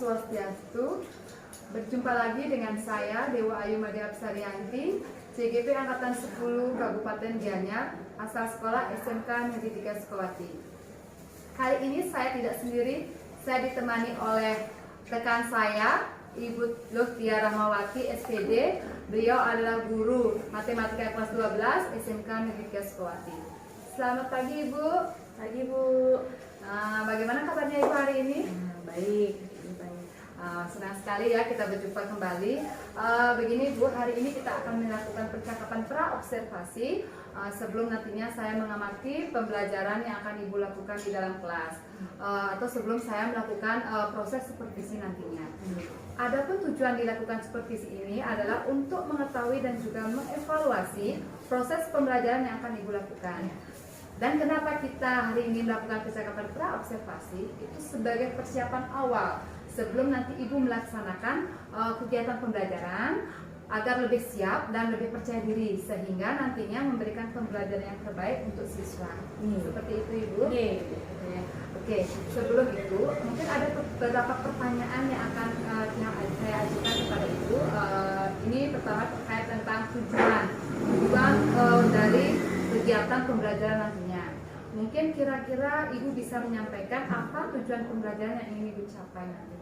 Swastiastu. Berjumpa lagi dengan saya Dewa Ayu Made Apsarianti, CGP Angkatan 10 Kabupaten Gianyar, asal sekolah SMK Negeri 3 Sukawati. Kali ini saya tidak sendiri, saya ditemani oleh rekan saya, Ibu Luftia Rahmawati SPD. Beliau adalah guru matematika kelas 12 SMK Negeri 3 Sukawati. Selamat pagi Ibu. Pagi Bu. Bagaimana kabarnya Ibu hari ini? Baik. Senang sekali ya kita berjumpa kembali. Begini Bu, hari ini kita akan melakukan percakapan pra-observasi sebelum nantinya saya mengamati pembelajaran yang akan Ibu lakukan di dalam kelas, atau sebelum saya melakukan proses supervisi nantinya. Adapun tujuan dilakukan supervisi ini adalah untuk mengetahui dan juga mengevaluasi proses pembelajaran yang akan Ibu lakukan. Dan kenapa kita hari ini melakukan percakapan pra-observasi? Itu sebagai persiapan awal sebelum nanti Ibu melaksanakan kegiatan pembelajaran agar lebih siap dan lebih percaya diri, sehingga nantinya memberikan pembelajaran yang terbaik untuk siswa. Seperti itu Ibu. Oke, sebelum itu mungkin ada beberapa pertanyaan yang akan saya ajukan kepada Ibu. Ini pertama terkait tentang tujuan dari kegiatan pembelajaran nantinya. Mungkin kira-kira Ibu bisa menyampaikan apa tujuan pembelajaran yang ingin Ibu capai nanti.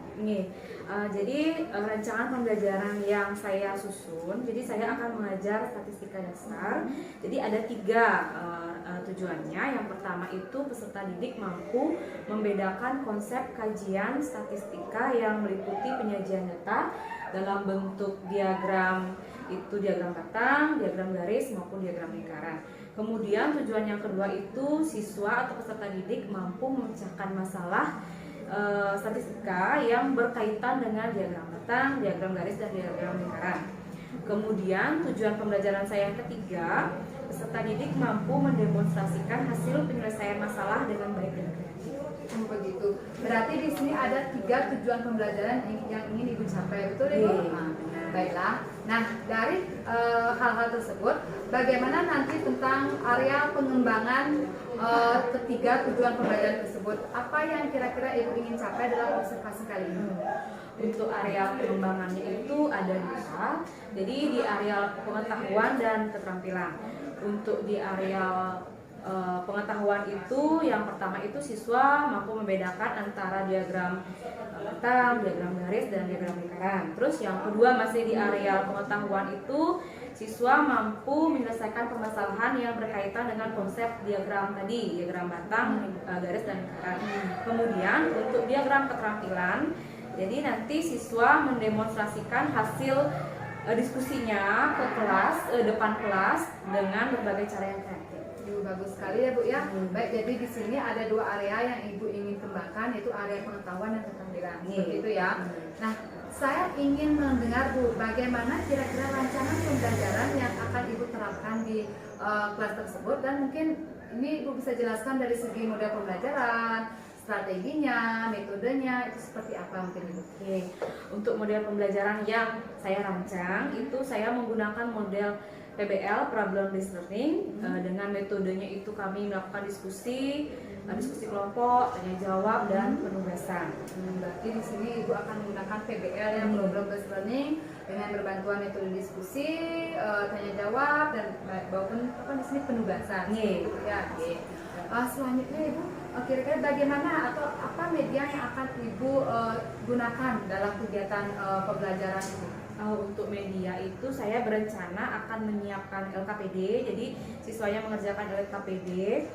Jadi rancangan pembelajaran yang saya susun, jadi saya akan mengajar statistika dasar. Jadi ada 3 tujuannya. Yang pertama itu peserta didik mampu membedakan konsep kajian statistika yang meliputi penyajian data dalam bentuk diagram, itu diagram batang, diagram garis maupun diagram lingkaran. Kemudian tujuan yang kedua itu siswa atau peserta didik mampu memecahkan masalah statistika yang berkaitan dengan diagram batang, diagram garis, dan diagram lingkaran. Kemudian tujuan pembelajaran saya yang ketiga, peserta didik mampu mendemonstrasikan hasil penyelesaian masalah dengan baik dan kreatif. Begitu. Berarti di sini ada 3 tujuan pembelajaran yang ingin Ibu capai, betul Ibu? Baiklah. Nah, dari hal-hal tersebut, bagaimana nanti tentang area pengembangan ketiga tujuan pembelajaran tersebut? Apa yang kira-kira Ibu ingin capai dalam observasi kali ini? Untuk area pengembangannya itu ada 2. Jadi di area pengetahuan dan keterampilan. Untuk di area pengetahuan itu, yang pertama itu siswa mampu membedakan antara diagram batang, diagram garis, dan diagram lingkaran. Terus yang kedua masih di area pengetahuan itu siswa mampu menyelesaikan permasalahan yang berkaitan dengan konsep diagram tadi, diagram batang, garis, dan lingkaran. Kemudian untuk diagram keterampilan, jadi nanti siswa mendemonstrasikan hasil diskusinya ke kelas, depan kelas dengan berbagai cara yang kreatif. Bagus sekali ya Bu ya. Baik, jadi di sini ada 2 area yang Ibu ingin kembangkan, yaitu area pengetahuan dan keterampilan. Seperti itu ya. Nah, saya ingin mendengar Bu, bagaimana kira-kira rancangan pembelajaran yang akan Ibu terapkan di kelas tersebut, dan mungkin ini Ibu bisa jelaskan dari segi model pembelajaran, strateginya, metodenya, itu seperti apa mungkin Ibu? Untuk model pembelajaran yang saya rancang itu saya menggunakan model PBL, Problem Based Learning. Dengan metodenya itu kami melakukan diskusi kelompok, tanya jawab, dan penugasan. Berarti di sini Ibu akan menggunakan PBL yang Problem Based Learning dengan berbantuan metode diskusi, tanya jawab, dan maupun di sini penugasan. Selanjutnya Ibu, kira-kira bagaimana atau apa media yang akan Ibu gunakan dalam kegiatan pembelajaran itu? Untuk media itu saya berencana akan menyiapkan LKPD, jadi siswanya mengerjakan LKPD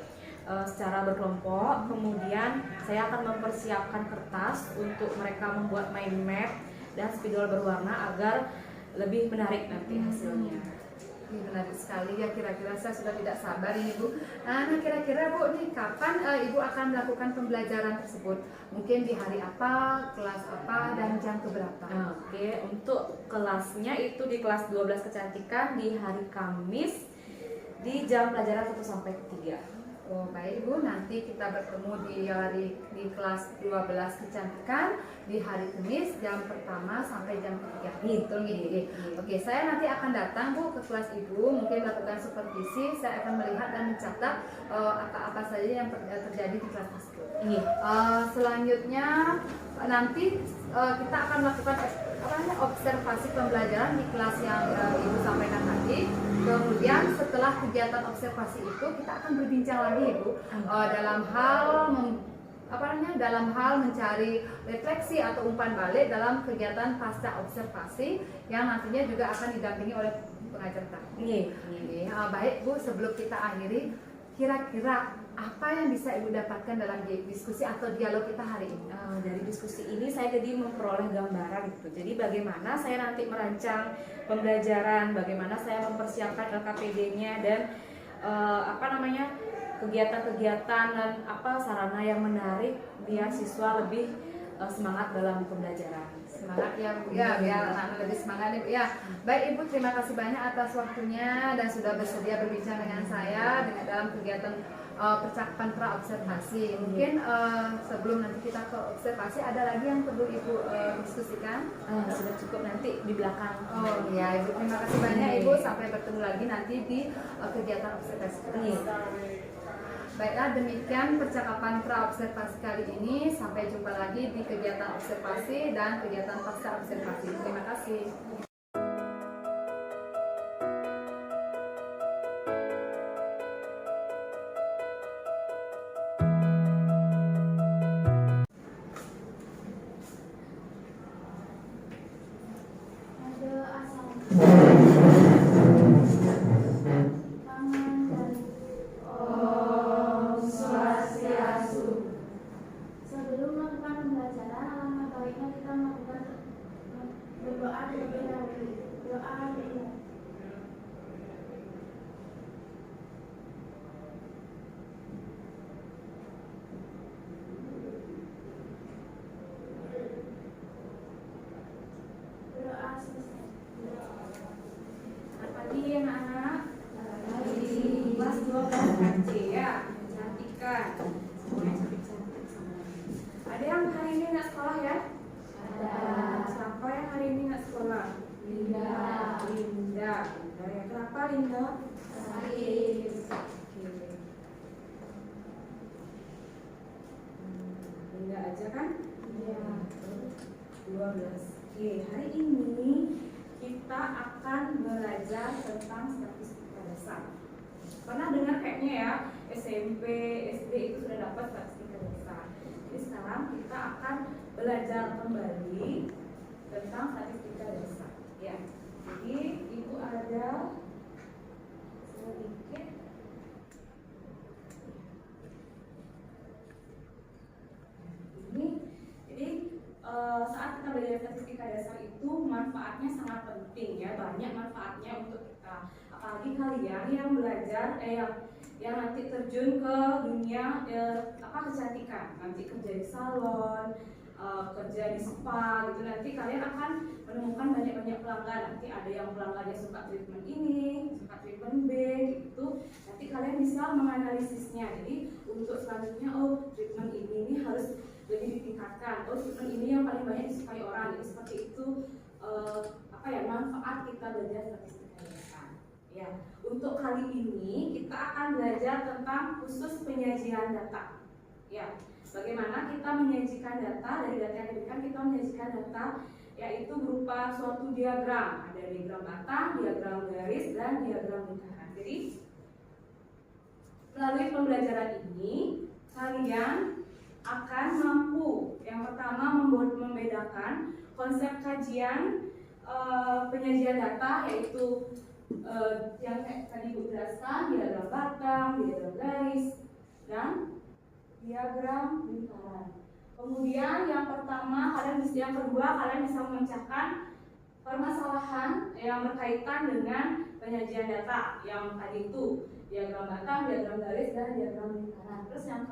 secara berkelompok. Kemudian saya akan mempersiapkan kertas untuk mereka membuat mind map dan spidol berwarna agar lebih menarik nanti hasilnya. Menarik sekali ya, kira-kira saya sudah tidak sabar ini Bu. Nah kira-kira Bu nih, kapan Ibu akan melakukan pembelajaran tersebut? Mungkin di hari apa, kelas apa, dan jam keberapa? Untuk kelasnya itu di kelas 12 kecantikan di hari Kamis di jam pelajaran 1 sampai 3. Oh baik Bu, nanti kita bertemu di kelas 12 kecantikan di hari Kamis jam pertama sampai jam 3. Betul gitu. Oke, saya nanti akan datang Bu ke kelas Ibu, mungkin melakukan supervisi. Saya akan melihat dan mencatat apa-apa saja yang terjadi di kelas tersebut. Iya. Selanjutnya nanti kita akan melakukan observasi pembelajaran di kelas yang Ibu sampaikan tadi. Kemudian setelah kegiatan observasi itu kita akan berbincang lagi Ibu dalam hal mencari refleksi atau umpan balik dalam kegiatan pasca observasi yang nantinya juga akan didampingi oleh pengajar kita. Baik Bu, sebelum kita akhiri, kira-kira apa yang bisa Ibu dapatkan dalam diskusi atau dialog kita hari ini? Dari diskusi ini saya jadi memperoleh gambaran gitu. Jadi bagaimana saya nanti merancang pembelajaran, bagaimana saya mempersiapkan LKPD-nya dan kegiatan-kegiatan dan sarana yang menarik biar siswa lebih semangat dalam pembelajaran. Semangat ya Bu, ya biar anak-anak lebih semangat nih Bu ya. Baik Ibu, terima kasih banyak atas waktunya dan sudah bersedia berbincang dengan saya dalam kegiatan percakapan pra-observasi. Mungkin sebelum nanti kita ke observasi ada lagi yang perlu Ibu diskusikan? Sudah cukup, nanti di belakang. Oh ya Ibu, terima kasih banyak Ibu, sampai bertemu lagi nanti di kegiatan observasi. Baiklah, demikian percakapan pra-observasi kali ini. Sampai jumpa lagi di kegiatan observasi dan kegiatan pasca observasi. Terima kasih. Sebelum melakukan pembelajaran, alangkah baiknya kita melakukan berdoa terlebih dahulu. Doa dimulai. Doa selesai. Selamat pagi anak-anak. Di kelas 12 KC ya, cantikan. Semuanya cantik-cantik semua. Ada yang hari ini nggak sekolah ya? Ada. Siapa yang hari ini nggak sekolah? Linda. Linda. Linda ya. Kenapa Linda? Sakit. Oke. Linda aja kan? Iya. 12. Oke, hari ini kita akan belajar tentang statistika dasar. Pernah dengar kayaknya ya, SMP, SD itu sudah dapat statistika dasar. Jadi sekarang kita akan belajar kembali tentang statistika dasar. Ya, jadi itu ada sedikit ini. Jadi saat kita belajar statistika dasar itu manfaatnya sangat penting ya, banyak manfaatnya untuk kita. Apalagi kalian yang belajar yang nanti terjun ke dunia kecantikan, nanti kerja di salon, kerja di spa gitu, nanti kalian akan menemukan banyak-banyak pelanggan. Nanti ada yang pelanggannya suka treatment ini, suka treatment B gitu. Nanti kalian bisa menganalisisnya. Jadi untuk selanjutnya, treatment ini harus lebih ditingkatkan. Treatment ini yang paling banyak disukai orang. Jadi seperti itu manfaat kita belajar statistika dasar. Ya, untuk kali ini kita akan belajar tentang khusus penyajian data. Ya, bagaimana kita menyajikan data. Dari data yang diberikan kita menyajikan data yaitu berupa suatu diagram. Ada diagram batang, diagram garis, dan diagram lingkaran. Jadi melalui pembelajaran ini kalian akan mampu yang pertama membedakan konsep kajian penyajian data, yaitu yang tadi Ibu jelaskan, diagram batang, diagram garis, dan diagram lingkaran. Kemudian yang kedua kalian bisa memecahkan permasalahan yang berkaitan dengan penyajian data yang tadi itu diagram batang, diagram garis, dan diagram lingkaran. Terus yang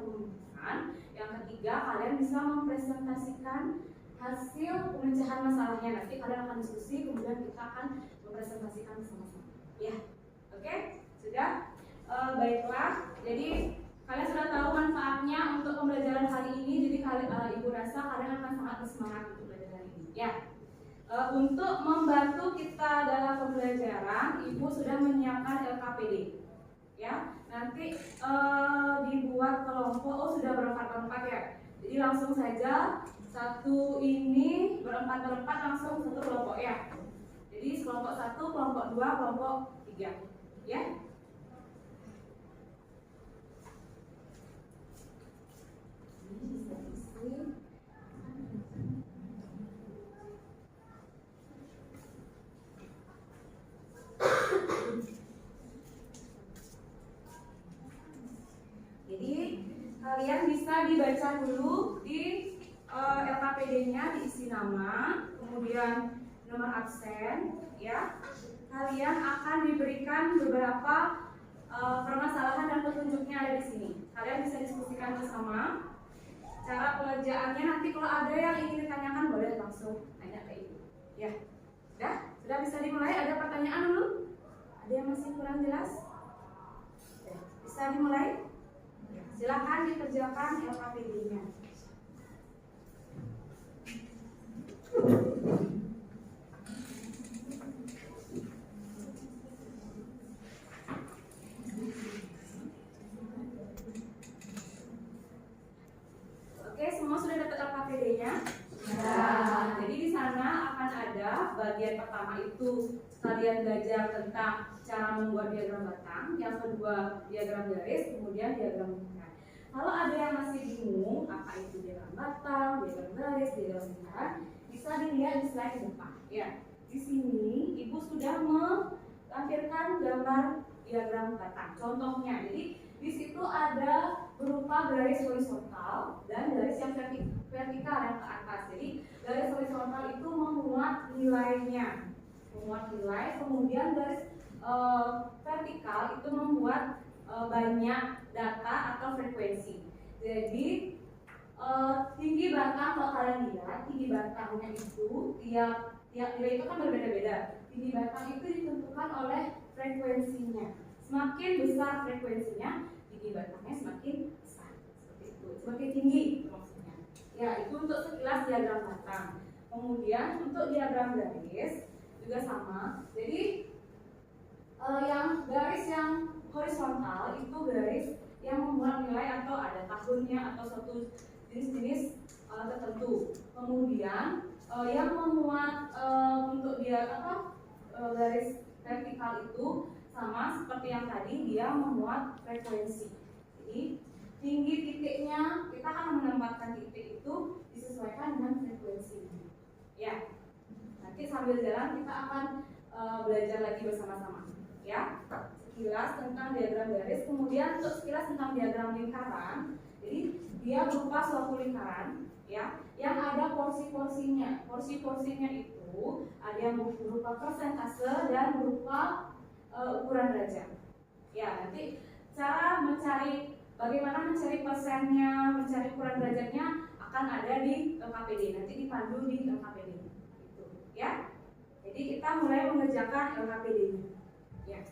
ketiga kalian bisa mempresentasikan hasil pemecahan masalahnya. Nanti kalian akan diskusi, kemudian kita akan mempresentasikan sama-sama. Ya, oke? Sudah? Baiklah. Jadi kalian sudah tahu manfaatnya untuk pembelajaran hari ini. Jadi Ibu rasa kalian akan sangat bersemangat untuk belajar hari ini. Ya. Untuk membantu kita dalam pembelajaran, Ibu sudah menyiapkan LKPD. ya. Nanti dibuat kelompok. Oh, sudah berempat-empat ya. Jadi langsung saja satu ini berempat langsung satu kelompok ya. Jadi kelompok 1, kelompok 2, kelompok 3 ya. Jadi kalian bisa dibaca dulu di LKPD-nya, diisi nama, kemudian nomor absen, ya. Kalian akan diberikan beberapa permasalahan dan petunjuknya ada di sini. Kalian bisa diskusikan bersama. Cara pengerjaannya nanti kalau ada yang ingin ditanyakan boleh langsung tanya ke ibu. Ya, sudah bisa dimulai. Ada pertanyaan dulu? Ada yang masih kurang jelas? Bisa dimulai? Silakan dikerjakan LKPD-nya. Oke, semua sudah dapat LKPD-nya? Ya. Jadi di sana akan ada bagian pertama itu kalian belajar tentang cara membuat diagram batang, yang kedua diagram garis, kemudian diagram lingkaran. Kalau ada yang masih bingung apa itu diagram batang, diagram garis, diagram lingkaran, bisa dilihat di slide depan. Ya, di sini ibu sudah melampirkan gambar diagram batang. Contohnya, jadi di situ ada berupa garis horizontal dan garis yang vertikal yang ke atas. Jadi garis horizontal itu memuat nilainya, kemudian garis vertikal itu membuat banyak data atau frekuensi. Jadi tinggi batang, kalau kalian lihat tinggi batangnya itu tiap nilai itu kan berbeda-beda. Tinggi batang itu ditentukan oleh frekuensinya. Semakin besar frekuensinya, tinggi batangnya semakin besar. Seperti itu. Semakin tinggi maksudnya. Ya, itu untuk sekilas diagram batang. Kemudian untuk diagram garis juga sama. Jadi yang garis yang horizontal itu garis yang membuat nilai atau ada tahunnya atau suatu jenis-jenis tertentu. Kemudian yang memuat untuk garis vertikal itu sama seperti yang tadi, dia memuat frekuensi. Jadi tinggi titiknya kita akan menempatkan titik itu disesuaikan dengan frekuensinya. Ya, nanti sambil jalan kita akan belajar lagi bersama-sama. Ya, sekilas tentang diagram garis, kemudian untuk sekilas tentang diagram lingkaran. Jadi dia berupa suatu lingkaran, ya, yang ada porsi-porsinya. Porsi-porsinya itu ada yang berupa persentase dan berupa ukuran derajat. Ya, nanti cara bagaimana mencari persennya, mencari ukuran derajatnya akan ada di LKPD. Nanti dipandu di LKPD. Gitu, ya. Jadi kita mulai mengerjakan LKPD-nya. Ya.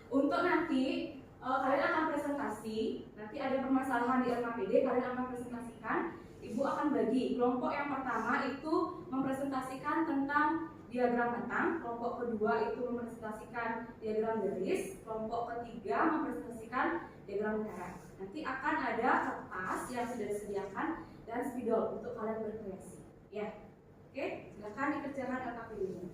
Untuk nanti kalian akan presentasi. Nanti ada permasalahan di LKPD, kalian akan presentasikan. Ibu akan bagi kelompok yang pertama itu mempresentasikan tentang diagram batang, kelompok kedua itu mempresentasikan diagram garis, kelompok ketiga mempresentasikan diagram lingkaran. Nanti akan ada kertas yang sudah disediakan dan spidol untuk kalian berkreasi. Ya, oke, silakan dikerjakan LKPD-nya.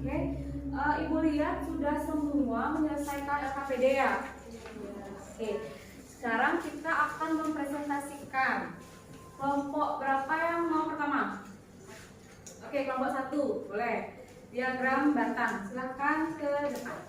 Oke, Ibu lihat sudah semua menyelesaikan LKPD ya? Oke, sekarang kita akan mempresentasikan kelompok berapa yang mau pertama? Oke, kelompok 1, boleh. Diagram batang, silahkan ke depan.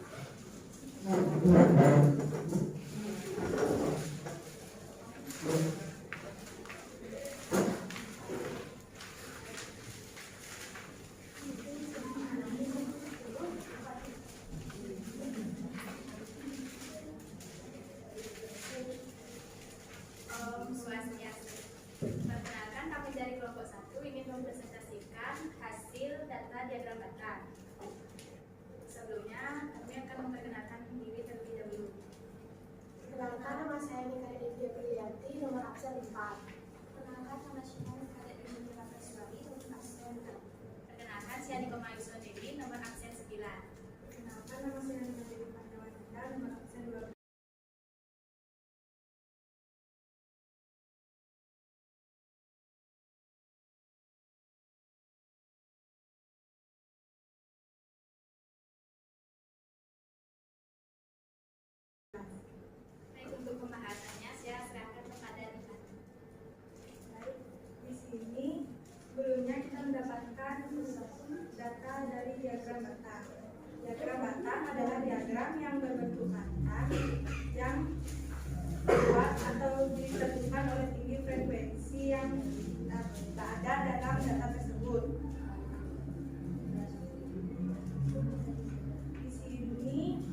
Perkenalkan, kami dari kelompok 1 ingin mempresentasikan hasil data diagram batang. Sebelumnya, kami akan memperkenalkan diri terlebih dahulu. Perkenalkan, nama saya Nika Edya Priyati, nomor absen 4. Perkenalkan, nama saya Kadek Indonesia Rapeswari, nomor absen 4. Perkenalkan, saya Niko Maiswa Dewi, nomor absen 9. Perkenalkan, nama saya Nina Dewi Pandawanita, nomor absen 12. Baik, untuk pembahasannya saya serahkan kepada Nina. Baik, di sini sebelumnya kita mendapatkan data dari diagram batang. Diagram batang adalah diagram yang berbentuk batang yang dibuat atau ditentukan oleh tinggi frekuensi yang ada dalam data tersebut. Di sini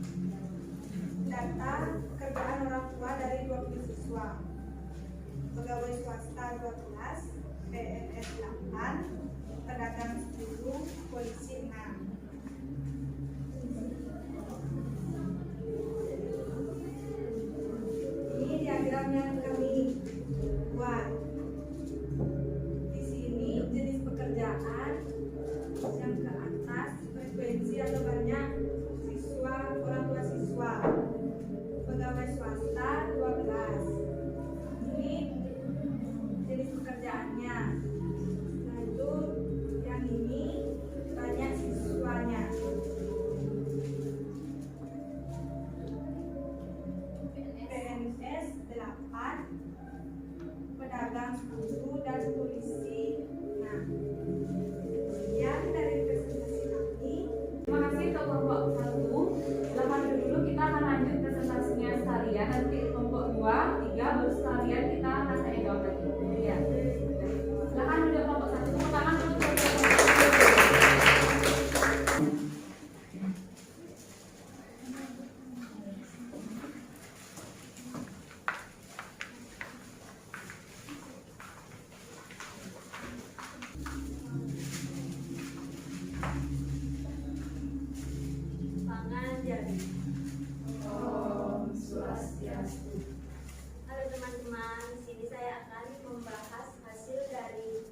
data pekerjaan orang tua dari 20 siswa, pegawai swasta 12, PNS 8, pedagang 10, polisi 6. Ini diagram yang kami buat. Di sini jenis pekerjaan yang ke atas frekuensi atau banyak siswa, orang tua siswa, pegawai swasta 12. Ini jenis pekerjaannya. Lalu yang ini banyak siswanya. PNS 8, pedagang 10, dan polisi 6. Sekian dari presentasi kami. Terima kasih untuk kelompok 1. Silahkan dulu, kita akan lanjut presentasinya sekalian. Nanti kelompok 2, 3 baru sekalian kita akan tanya jawab lagi. Ya. Silahkan duduk kelompok 1. Tepuk tangan untuk kelompok 1. Pangan jadi. Om Swastiastu. Halo teman-teman, di sini saya akan membahas hasil dari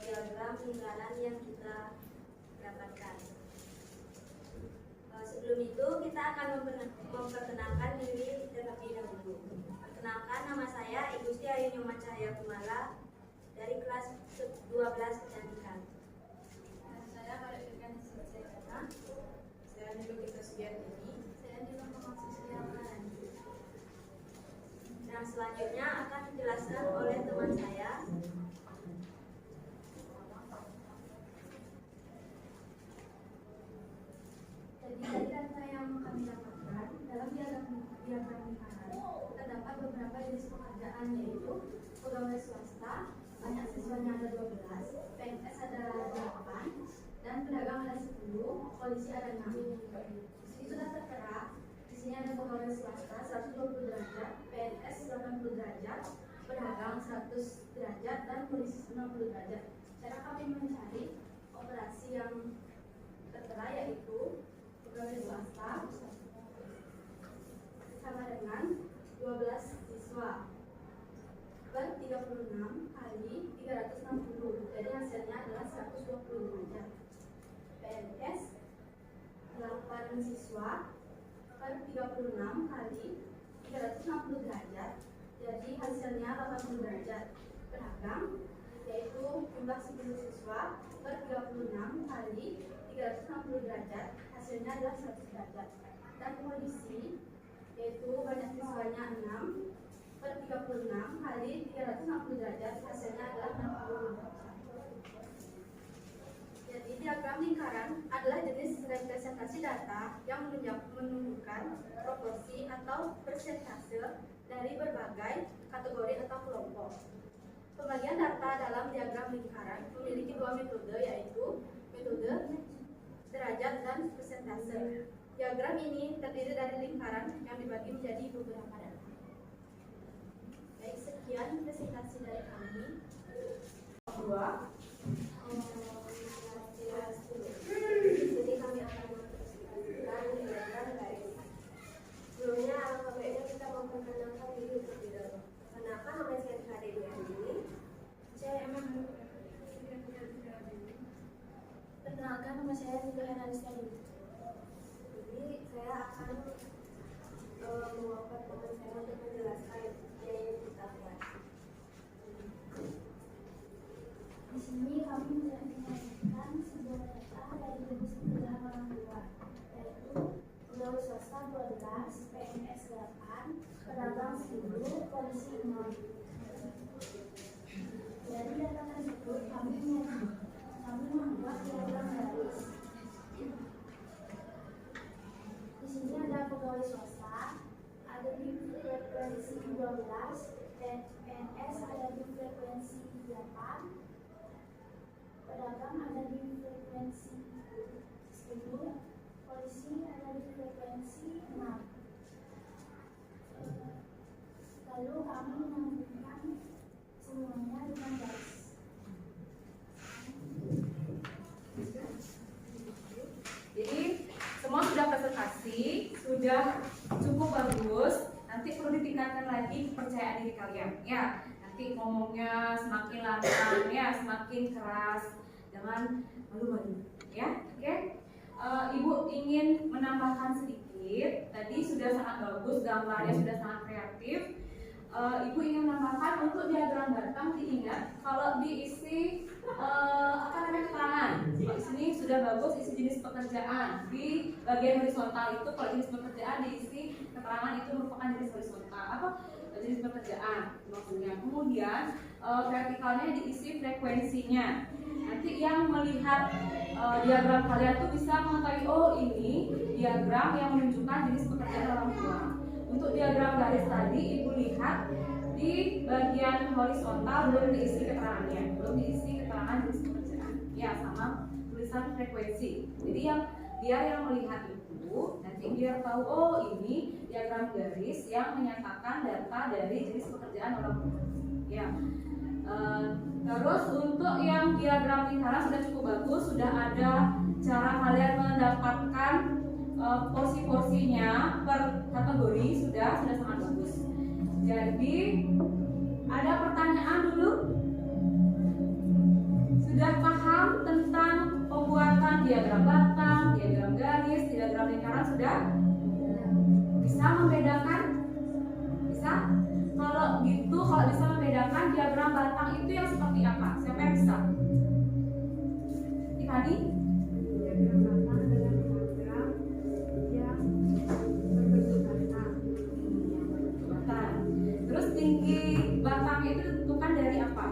diagram lingkaran yang kita dapatkan. Sebelum itu kita akan memperkenalkan diri terlebih dahulu. Perkenalkan, nama saya Ibu Siti Ayunyoma Cahaya Kumala dari kelas 12 kecantikan. Saya pada dengan saya Saya Nilukita Sugiartini. Saya di Lengkong Sosial Maharani. Nah, selanjutnya akan dijelaskan oleh teman saya. Jadi dari data yang kami dapatkan dalam diagram lingkaran terdapat beberapa jenis pekerjaan, yaitu pegawai swasta banyak siswanya ada 12, PNS ada 8, dan pedagang ada 10, polisi ada 6. Di sini sudah tertera. Di sini ada pegawai swasta 120 derajat, PNS 80 derajat, pedagang 100 derajat, dan polisi 90 derajat. Cara kami mencari operasi yang tertera yaitu pegawai swasta sama dengan 12 siswa per 36 kali 360, jadi hasilnya adalah 120 derajat. PNS 8 siswa per 36 kali 360 derajat, jadi hasilnya 80 derajat. Pedagang yaitu jumlah 10 siswa per 36 kali 360 derajat, hasilnya adalah 100 derajat. Dan kondisi yaitu banyak siswanya 6 per 36 kali 360 derajat, hasilnya adalah 60 derajat. Jadi diagram lingkaran adalah jenis representasi data yang menunjukkan proporsi atau persentase dari berbagai kategori atau kelompok. Pembagian data dalam diagram lingkaran memiliki dua metode, yaitu metode derajat dan persentase. Diagram ini terdiri dari lingkaran yang dibagi menjadi beberapa data. Baik, sekian presentasi dari kami. Jadi kami akan mempresentasikan diagram garis. Sebelumnya, alangkah baiknya kita memperkenalkan diri terlebih dahulu. Kenapa nama saya Kade ini? Saya emang perkenalkan, nama saya Nida Heranista. Jadi saya akan mewakili teman saya untuk menjelaskan yang kita buat. Di sini kami menjelaskan sebuah data dari jenis pekerjaan orang tua, yaitu pegawai swasta 12, PNS 8, pedagang 10, polisi 6. Dari data tersebut kami membuat diagram garis. Di sini ada pegawai swasta, ada di frekuensi 12, dan PNS ada di frekuensi 8, pedagang ada di frekuensi 10, polisi ada di frekuensi 6. Lalu kami menambahkan semuanya dengan garis. Jadi semua sudah presentasi, sudah cukup bagus. Nanti perlu ditingkatkan lagi kepercayaan diri kalian. Ya, nanti ngomongnya semakin lantang, ya, semakin keras. Jangan malu-malu, ya. Oke. Ibu ingin menambahkan sedikit. Tadi sudah sangat bagus, gambarnya sudah sangat kreatif. Ibu ingin menambahkan untuk diagram batang, diingat kalau diisi keterangan. Di sini sudah bagus isi jenis pekerjaan. Di bagian horizontal itu kalau jenis pekerjaan diisi keterangan itu merupakan jenis horizontal. Apa jenis pekerjaan maksudnya? Kemudian vertikalnya diisi frekuensinya. Nanti yang melihat diagram kalian tuh bisa mengetahui, oh ini diagram yang menunjukkan jenis pekerjaan orang tua. Untuk diagram garis tadi ibu lihat di bagian horizontal belum diisi keterangannya, belum diisi keterangan jenis pekerjaan. Ya, sama tulisan frekuensi. Jadi biar yang melihat itu nanti biar tahu, oh ini diagram garis yang menyatakan data dari jenis pekerjaan orang tua. Ya. Terus untuk yang diagram lingkaran sudah cukup bagus, sudah ada cara kalian mendapatkan porsi-porsinya per kategori, sudah sangat bagus. Jadi ada pertanyaan dulu? Sudah paham tentang pembuatan diagram batang, diagram garis, diagram lingkaran sudah? Bisa membedakan? Bisa? Kalau gitu, kalau bisa membedakan diagram batang itu yang seperti apa? Siapa yang bisa? Tadi? Diagram batang adalah diagram yang berbentuk batang. Terus tinggi batang itu ditentukan dari apa?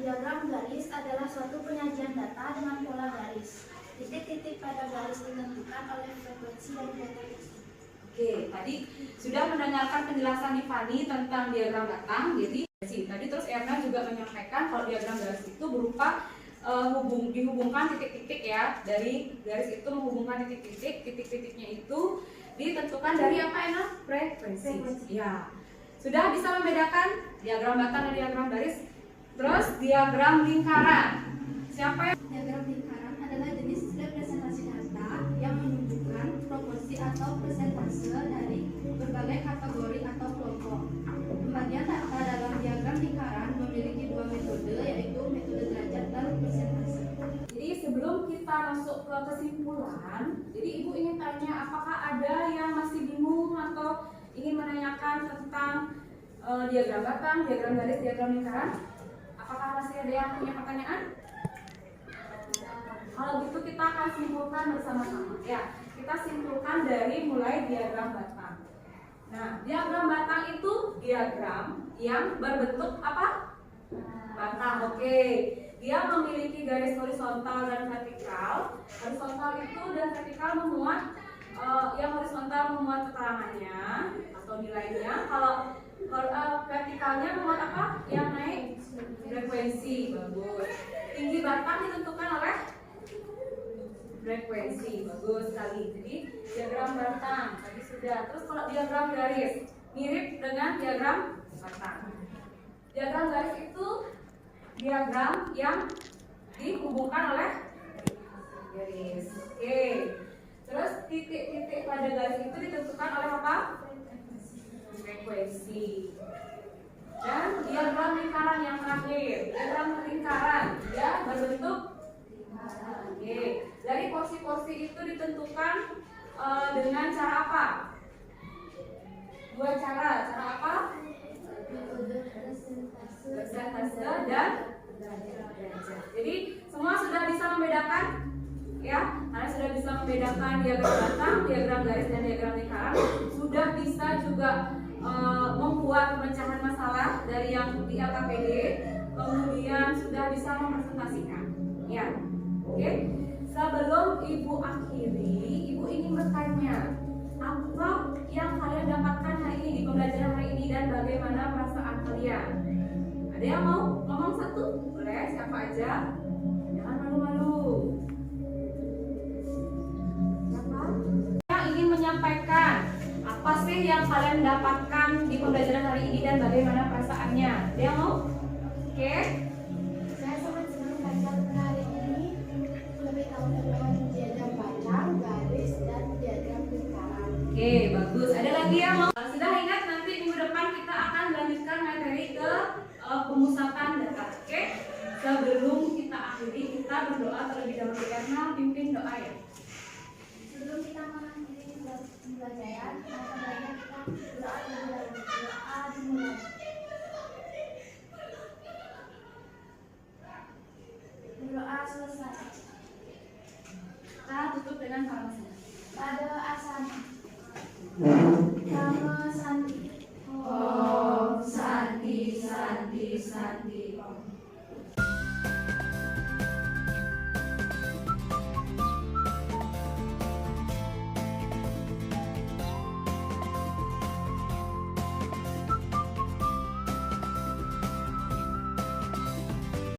Diagram garis adalah suatu penyajian data dengan pola garis. Titik-titik pada garis ditentukan oleh frekuensi dari data tersebut. Oke, tadi sudah mendengarkan penjelasan Fanny tentang diagram batang. Jadi tadi terus Erna juga menyampaikan kalau diagram garis itu berupa dihubungkan titik-titik ya, dari garis itu menghubungkan titik-titiknya itu ditentukan dari apa Erna? Frekuensi. Ya, sudah bisa membedakan diagram batang dan diagram garis. Terus diagram lingkaran. Siapa yang? Diagram lingkaran adalah jenis representasi data yang menunjukkan proporsi atau persentase dari berbagai kategori atau kelompok. Pembagian data dalam diagram lingkaran memiliki dua metode, yaitu metode derajat dan persentase. Jadi sebelum kita masuk ke kesimpulan, jadi Ibu ingin tanya apakah ada yang masih bingung atau ingin menanyakan tentang diagram batang, diagram garis, diagram lingkaran? Apakah masih ada yang punya pertanyaan? akan simpulkan bersama-sama. Ya, kita simpulkan dari mulai diagram batang. Nah, diagram batang itu diagram yang berbentuk apa? Batang. Oke. Dia memiliki garis horizontal dan vertikal. Horizontal itu dan vertikal memuat yang horizontal memuat keterangannya atau nilainya. Kalau vertikalnya memuat apa? Yang naik frekuensi. Bagus. Tinggi batang ditentukan oleh frekuensi. Bagus sekali. Jadi diagram batang tadi sudah. Terus kalau diagram garis mirip dengan diagram batang. Diagram garis itu diagram yang dihubungkan oleh garis. Oke. Terus titik-titik pada garis itu ditentukan oleh apa? Frekuensi. Dan diagram lingkaran yang terakhir. Diagram lingkaran dia berbentuk. Oke. Dari porsi-porsi itu ditentukan dengan cara apa? Dua cara. Cara apa? Persentase dan derajat. Jadi semua sudah bisa membedakan, ya? Kalian sudah bisa membedakan diagram batang, diagram garis dan diagram lingkaran. Sudah bisa juga membuat pemecahan masalah dari yang di LKPD. Kemudian sudah bisa mempresentasikan, ya? Oke. Sebelum ibu akhiri, ibu ingin bertanya, apa yang kalian dapatkan hari ini di pembelajaran hari ini dan bagaimana perasaan kalian? Ada yang mau ngomong satu? Boleh, siapa aja? Jangan malu-malu. Siapa? Yang ingin menyampaikan apa sih yang kalian dapatkan di pembelajaran hari ini dan bagaimana perasaannya? Ada yang mau? Oke. Saya sangat senang belajar hari ini, lebih tahu tentang diagram batang, garis, dan diagram lingkaran. Oke, bagus. Ada lagi yang mau? Sudah ingat nanti minggu depan kita akan lanjutkan materi ke pemusatan data. Oke? Sebelum kita akhiri, kita berdoa terlebih dahulu. Karena pimpin doa ya. Sebelum kita mengakhiri pembelajaran, maka baiknya kita berdoa terlebih dahulu. Doa dimulai. Berdoa selesai. Kita tutup dengan salam. Pada asana.